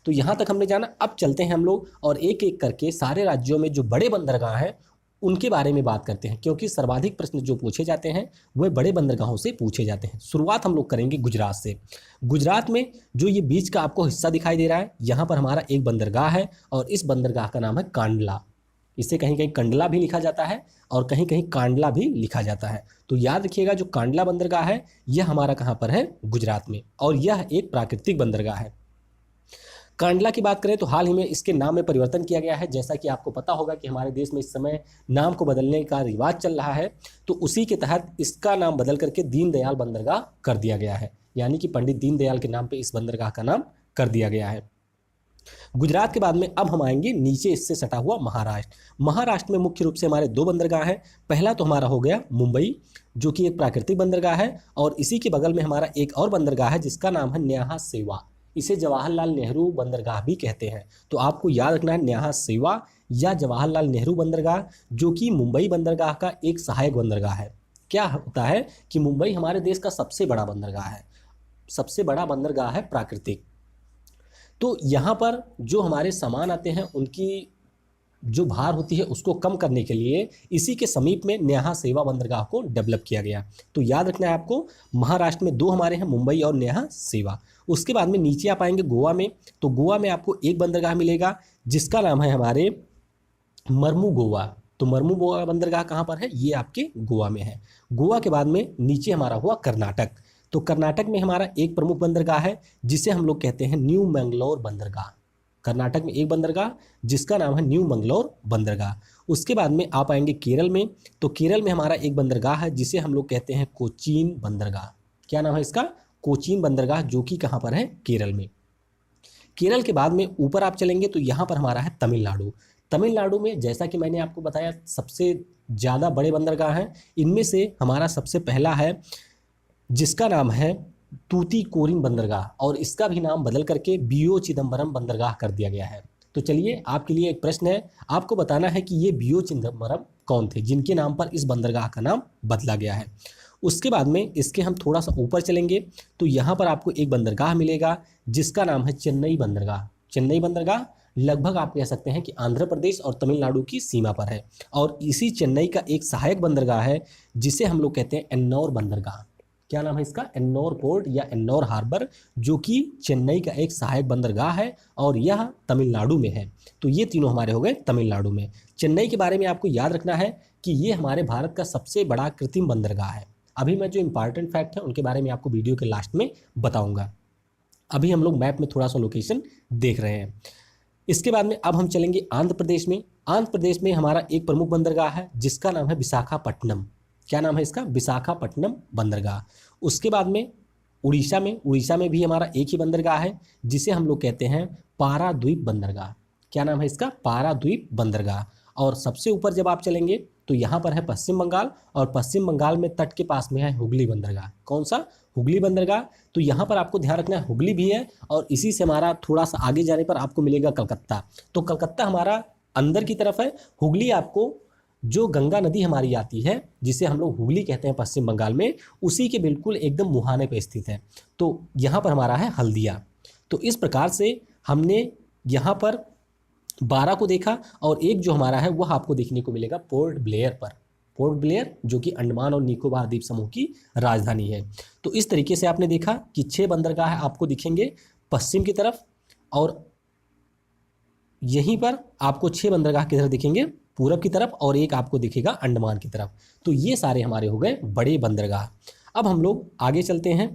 तो यहाँ तक हमने जाना। अब चलते हैं हम लोग और एक एक करके सारे राज्यों में जो बड़े बंदरगाह हैं उनके बारे में बात करते हैं, क्योंकि सर्वाधिक प्रश्न जो पूछे जाते हैं वह बड़े बंदरगाहों से पूछे जाते हैं। शुरुआत हम लोग करेंगे गुजरात से। गुजरात में जो ये बीच का आपको हिस्सा दिखाई दे रहा है, यहाँ पर हमारा एक बंदरगाह है और इस बंदरगाह का नाम है कांडला। इसे कहीं कहीं कंडला भी लिखा जाता है और कहीं कहीं कांडला भी लिखा जाता है। तो याद रखिएगा जो कांडला बंदरगाह है यह हमारा कहाँ पर है, गुजरात में, और यह एक प्राकृतिक बंदरगाह है। कांडला की बात करें तो हाल ही में इसके नाम में परिवर्तन किया गया है। जैसा कि आपको पता होगा कि हमारे देश में इस समय नाम को बदलने का रिवाज चल रहा है, तो उसी के तहत इसका नाम बदल करके दीनदयाल बंदरगाह कर दिया गया है, यानी कि पंडित दीनदयाल के नाम पे इस बंदरगाह का नाम कर दिया गया है। गुजरात के बाद में अब हम आएंगे नीचे इससे सटा हुआ महाराष्ट्र। महाराष्ट्र में मुख्य रूप से हमारे दो बंदरगाह हैं। पहला तो हमारा हो गया मुंबई, जो कि एक प्राकृतिक बंदरगाह है, और इसी के बगल में हमारा एक और बंदरगाह है जिसका नाम है न्याहा सेवा। इसे जवाहरलाल नेहरू बंदरगाह भी कहते हैं। तो आपको याद रखना है न्याहा सेवा या जवाहरलाल नेहरू बंदरगाह, जो कि मुंबई बंदरगाह का एक सहायक बंदरगाह है। क्या होता है कि मुंबई हमारे देश का सबसे बड़ा बंदरगाह है, सबसे बड़ा बंदरगाह है प्राकृतिक। तो यहाँ पर जो हमारे सामान आते हैं उनकी जो भार होती है उसको कम करने के लिए इसी के समीप में न्याहा सेवा बंदरगाह को डेवलप किया गया। तो याद रखना है आपको, महाराष्ट्र में दो हमारे हैं, मुंबई और न्याहा सेवा। उसके बाद में नीचे आप आएंगे गोवा में, तो गोवा में आपको एक बंदरगाह मिलेगा जिसका नाम है हमारे मर्मू गोवा। तो मर्मू गोवा बंदरगाह कहाँ पर है, ये आपके गोवा में है। गोवा के बाद में नीचे हमारा हुआ कर्नाटक। तो कर्नाटक में हमारा एक प्रमुख बंदरगाह है जिसे हम लोग कहते हैं न्यू मैंगलोर बंदरगाह। कर्नाटक में एक बंदरगाह जिसका नाम है न्यू मैंगलोर बंदरगाह। उसके बाद में आप आएंगे केरल में, तो केरल में हमारा एक बंदरगाह है जिसे हम लोग कहते हैं कोचीन बंदरगाह। क्या नाम है इसका, कोचीन बंदरगाह, जो कि कहाँ पर है, केरल में। केरल के बाद में ऊपर आप चलेंगे तो यहाँ पर हमारा है तमिलनाडु। तमिलनाडु में जैसा कि मैंने आपको बताया सबसे ज़्यादा बड़े बंदरगाह हैं। इनमें से हमारा सबसे पहला है जिसका नाम है तूतीकोरिन बंदरगाह, और इसका भी नाम बदल करके बीओ चिदम्बरम बंदरगाह कर दिया गया है। तो चलिए आपके लिए एक प्रश्न है, आपको बताना है कि ये बीओ चिदम्बरम कौन थे जिनके नाम पर इस बंदरगाह का नाम बदला गया है। उसके बाद में इसके हम थोड़ा सा ऊपर चलेंगे तो यहाँ पर आपको एक बंदरगाह मिलेगा जिसका नाम है चेन्नई बंदरगाह। चेन्नई बंदरगाह लगभग आप कह सकते हैं कि आंध्र प्रदेश और तमिलनाडु की सीमा पर है, और इसी चेन्नई का एक सहायक बंदरगाह है जिसे हम लोग कहते हैं एन्नौर बंदरगाह। क्या नाम है इसका, एन्नौर पोर्ट या एन्नौर हार्बर, जो कि चेन्नई का एक सहायक बंदरगाह है और यह तमिलनाडु में है। तो ये तीनों हमारे हो गए तमिलनाडु में। चेन्नई के बारे में आपको याद रखना है कि ये हमारे भारत का सबसे बड़ा कृत्रिम बंदरगाह है। अभी मैं जो इंपॉर्टेंट फैक्ट है उनके बारे में आपको वीडियो के लास्ट में बताऊंगा। अभी हम लोग मैप में थोड़ा सा लोकेशन देख रहे हैं। इसके बाद में अब हम चलेंगे आंध्र प्रदेश में। आंध्र प्रदेश में हमारा एक प्रमुख बंदरगाह है जिसका नाम है विशाखापट्टनम। क्या नाम है इसका, विशाखापट्टनम बंदरगाह। उसके बाद में उड़ीसा में भी हमारा एक ही बंदरगाह है जिसे हम लोग कहते हैं पाराद्वीप बंदरगाह। क्या नाम है इसका, पाराद्वीप बंदरगाह। और सबसे ऊपर जब आप चलेंगे तो यहाँ पर है पश्चिम बंगाल, और पश्चिम बंगाल में तट के पास में है हुगली बंदरगाह। कौन सा, हुगली बंदरगाह। तो यहाँ पर आपको ध्यान रखना है हुगली भी है, और इसी से हमारा थोड़ा सा आगे जाने पर आपको मिलेगा कलकत्ता। तो कलकत्ता हमारा अंदर की तरफ है। हुगली आपको जो गंगा नदी हमारी आती है जिसे हम लोग हुगली कहते हैं पश्चिम बंगाल में, उसी के बिल्कुल एकदम मुहाने पे स्थित है। तो यहाँ पर हमारा है हल्दिया। तो इस प्रकार से हमने यहाँ पर 12 को देखा, और एक जो हमारा है वह आपको देखने को मिलेगा पोर्ट ब्लेयर पर। पोर्ट ब्लेयर जो कि अंडमान और निकोबार द्वीप समूह की राजधानी है। तो इस तरीके से आपने देखा कि 6 बंदरगाह आपको दिखेंगे पश्चिम की तरफ, और यहीं पर आपको 6 बंदरगाह किधर दिखेंगे, पूरब की तरफ, और एक आपको दिखेगा अंडमान की तरफ। तो ये सारे हमारे हो गए बड़े बंदरगाह। अब हम लोग आगे चलते हैं